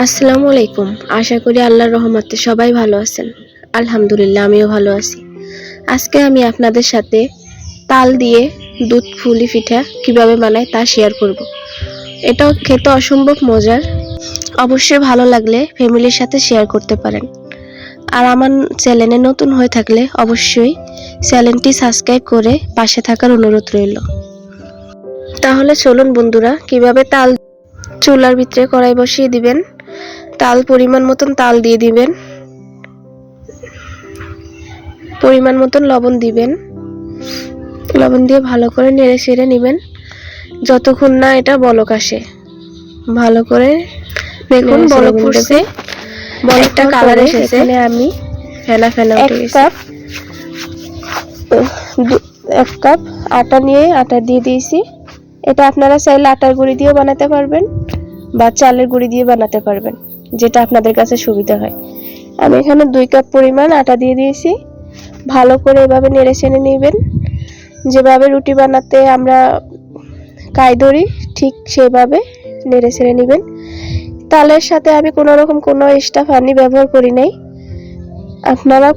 আসসালামু আলাইকুম। আশা করি আল্লাহর রহমতে সবাই ভালো আছেন। আলহামদুলিল্লাহ আমিও ভালো আছি। আজকে আমি আপনাদের সাথে তাল দিয়ে দুধ পুলি পিঠা কিভাবে বানাই তা শেয়ার করব। এটা খেতে অসম্ভব মজার। অবশ্যই ভালো লাগলে ফ্যামিলির সাথে শেয়ার করতে পারেন। আর আমার চ্যানেলে নতুন হয়ে থাকলে অবশ্যই চ্যানেলটি সাবস্ক্রাইব করে পাশে থাকার অনুরোধ রইল। তাহলে চলুন বন্ধুরা, কিভাবে তাল চুলার ভিতরে কড়াই বসিয়ে দিবেন, তাল পরিমাণ মতন তাল দিয়ে দিবেন, পরিমাণ মতন লবণ দিবেন, লবণ দিয়ে ভালো করে নেড়ে ছেড়ে নেবেন যতক্ষণ না এটা বলক আসে। ভালো করে দেখুন বলক ফুটছে, বলকটা কালার এসেছে। এখানে আমি ফেনা ফেনা উঠে গেছে। এক কাপ আটা নিয়ে আটা দিয়ে দিয়েছি। এটা আপনারা চাইলে আটার গুঁড়ি দিয়েও বানাতে পারবেন বা চালের গুঁড়ি দিয়ে বানাতে পারবেন, যেটা আপনাদের কাছে সুবিধা হয়। আমি এখানে 2 কাপ পরিমাণ আটা দিয়ে দিয়েছি। ভালো করে এভাবে নেড়ে চেড়ে নেবেন। যেভাবে রুটি বানাতে আমরা কাই ধরি ঠিক সেভাবে নেড়ে চেড়ে নেবেন। তালের সাথে আমি কোনো এক্সট্রা পানি ব্যবহার করি নাই, আপনারা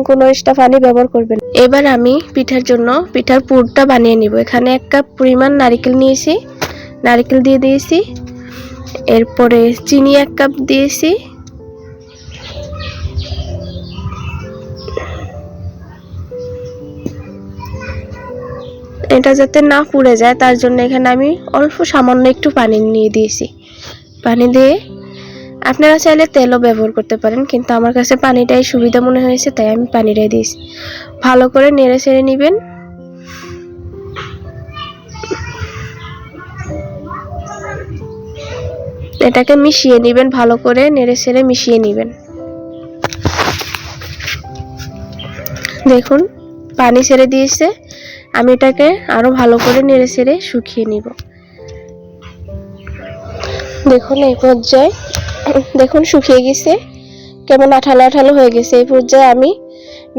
কোনো এক্সট্রা পানি ব্যবহার করবেন। এবার আমি পিঠার জন্য পিঠার পুরটা বানিয়ে নিব। এখানে 1 কাপ পরিমাণ নারকেল নিয়েছি, নারকেল দিয়ে দিয়েছি। এরপরে চিনি 1 কাপ দিয়েছি। এটা যাতে না পুড়ে যায় তার জন্য এখানে আমি অল্প সামান্য একটু পানি নিয়ে দিয়েছি। পানি দিয়ে আপনারা চাইলে তেলও ব্যবহার করতে পারেন, কিন্তু আমার কাছে পানিটাই সুবিধা মনে হয়েছে তাই আমি পানিটাই দিয়েছি। ভালো করে নেড়ে চেড়ে নেবেন। এটাকে মিশিয়ে নেবেন, ভালো করে নেড়ে চেড়ে মিশিয়ে নেবেন। দেখুন পানি ছেড়ে দিয়েছে। আমি এটাকে আরো ভালো করে নেড়ে চেড়ে শুকিয়ে নিব। দেখুন এই পর্যায়ে দেখুন শুকিয়ে গেছে, কেমন আঠালো আঠালো হয়ে গেছে। এই পর্যায়ে আমি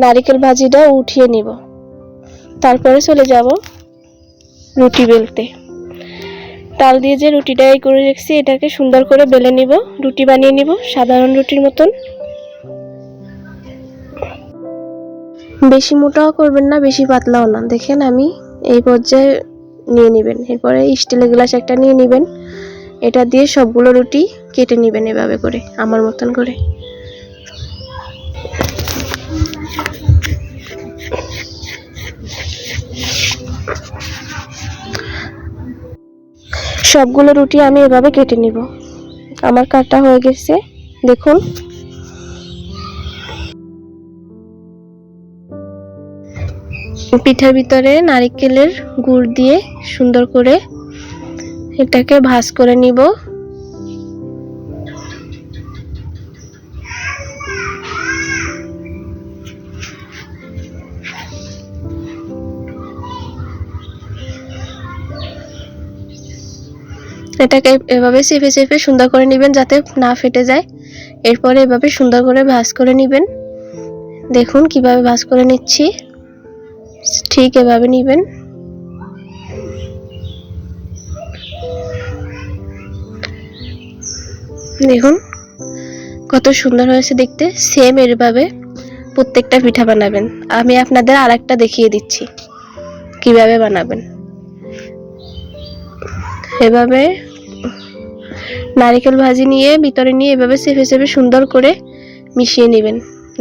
নারকেল ভাজিটা উঠিয়ে নিব। তারপরে চলে যাব রুটি বেলতে। তাল দিয়ে যে রুটিটা করে রেখেছি এটাকে সুন্দর করে বেলে নিব, রুটি বানিয়ে নিব সাধারণ রুটির মতন। বেশি মোটাও করবেন না, বেশি পাতলাও না। দেখেন আমি এই পর্যায়ে নিয়ে নেবেন। এরপরে স্টিলের গ্লাস একটা নিয়ে নেবেন। এটা দিয়ে সবগুলো রুটি কেটে নেবেন এভাবে করে, আমার মতন করে। সবগুলো রুটি আমি এভাবে কেটে নিব। আমার কাটা হয়ে গেছে দেখুন। পিঠার ভিতরে নারকেলের গুড় দিয়ে সুন্দর করে এটাকে ভাজ করে নিব। এটাকে এভাবে চেপে চেপে সুন্দর করে নেবেন যাতে না ফেটে যায়। এরপরে এভাবে সুন্দর করে ভাজ করে নেবেন। দেখুন কিভাবে ভাজ করে নিচ্ছি, ঠিক এভাবে নেবেন। দেখুন কত সুন্দর হয়েছে দেখতে। সেম এভাবে প্রত্যেকটা পিঠা বানাবেন। আমি আপনাদের আরেকটা দেখিয়ে দিচ্ছি কিভাবে বানাবেন। এভাবে নারকেল ভাজি নিয়ে ভিতরে নিয়ে এভাবে চেপে চেপে সুন্দর করে মিশিয়ে নেবেন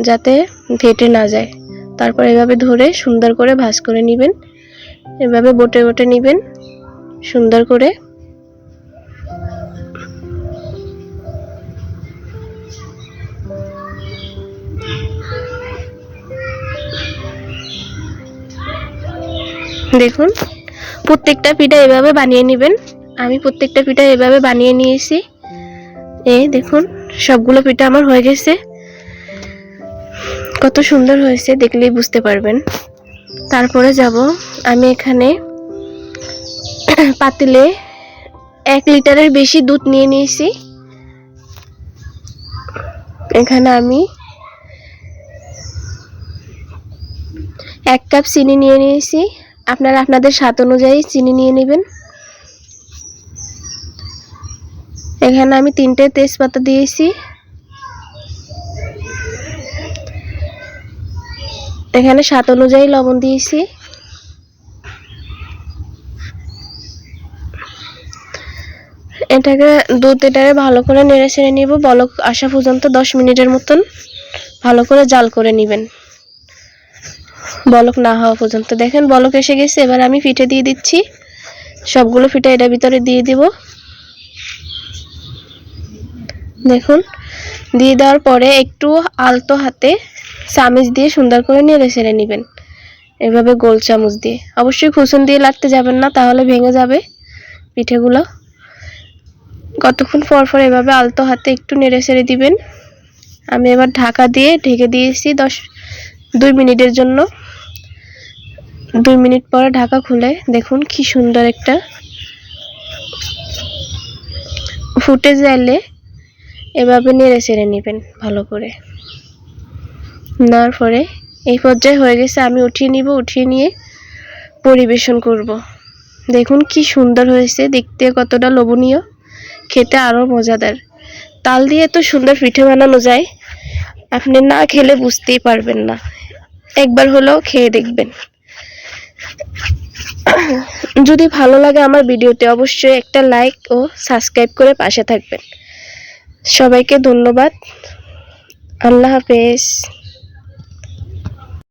যাতে ফেটে না যায়। তারপর এভাবে ধরে সুন্দর করে ভাজ করে নেবেন। এভাবে বটে বটে নেবেন সুন্দর করে। দেখুন প্রত্যেকটা পিঠা এভাবে বানিয়ে নেবেন। আমি প্রত্যেকটা পিঠা এভাবে বানিয়ে নিয়েছি। এই দেখুন সবগুলো পিঠা আমার হয়ে গেছে। কত সুন্দর হয়েছে দেখলেই বুঝতে পারবেন। তারপরে যাব আমি এখানে পাতিলে 1 লিটারের বেশি দুধ নিয়ে নিয়েছি। এখানে আমি 1 কাপ চিনি নিয়ে নিয়েছি। আপনারা আপনাদের স্বাদ অনুযায়ী চিনি নিয়ে নেবেন। এখানে আমি 3টে তেজপাতা দিয়েছি। এখানে স্বাদ অনুযায়ী লবণ দিয়েছি। এটাকে দুধটারে ভালো করে নেড়ে ছেড়ে নিব। বলক আসা পর্যন্ত 10 মিনিটের মতন ভালো করে জাল করে নেবেন, বলক না হওয়া পর্যন্ত। দেখেন বলক এসে গেছে। এবার আমি পিঠে দিয়ে দিচ্ছি। সবগুলো পিঠে এটার ভিতরে দিয়ে দিব। দেখুন, দিয়ে দেওয়ার পরে একটু আলতো হাতে চামচ দিয়ে সুন্দর করে নেড়ে ছেড়ে নেবেন, এভাবে গোল চামচ দিয়ে। অবশ্যই খুসুন দিয়ে লাটতে যাবেন না, তাহলে ভেঙে যাবে পিঠেগুলো। কতক্ষণ পর পর এভাবে আলতো হাতে একটু নেড়ে ছেড়ে দিবেন। আমি এবার ঢাকা দিয়ে ঢেকে দিয়েছি 2 মিনিটের জন্য। 2 মিনিট পরে ঢাকা খুলে দেখুন কি সুন্দর একটা ফুটে যাইলে এভাবে নেড়ে ছেড়ে নেবেন ভালো করে। নেওয়ার পরে এই পর্যায়ে হয়ে গেছে, আমি উঠিয়ে নিব। উঠিয়ে নিয়ে পরিবেশন করব। দেখুন কি সুন্দর হয়েছে, দেখতে কতটা লোভনীয়, খেতে আরো মজাদার। তাল দিয়ে এত সুন্দর পিঠে বানানো যায়, আপনি না খেলে বুঝতেই পারবেন না। একবার হলেও খেয়ে দেখবেন। যদি ভালো লাগে আমার ভিডিওতে অবশ্যই একটা লাইক ও সাবস্ক্রাইব করে পাশে থাকবেন। সবাইকে ধন্যবাদ। আল্লাহ হাফেজ।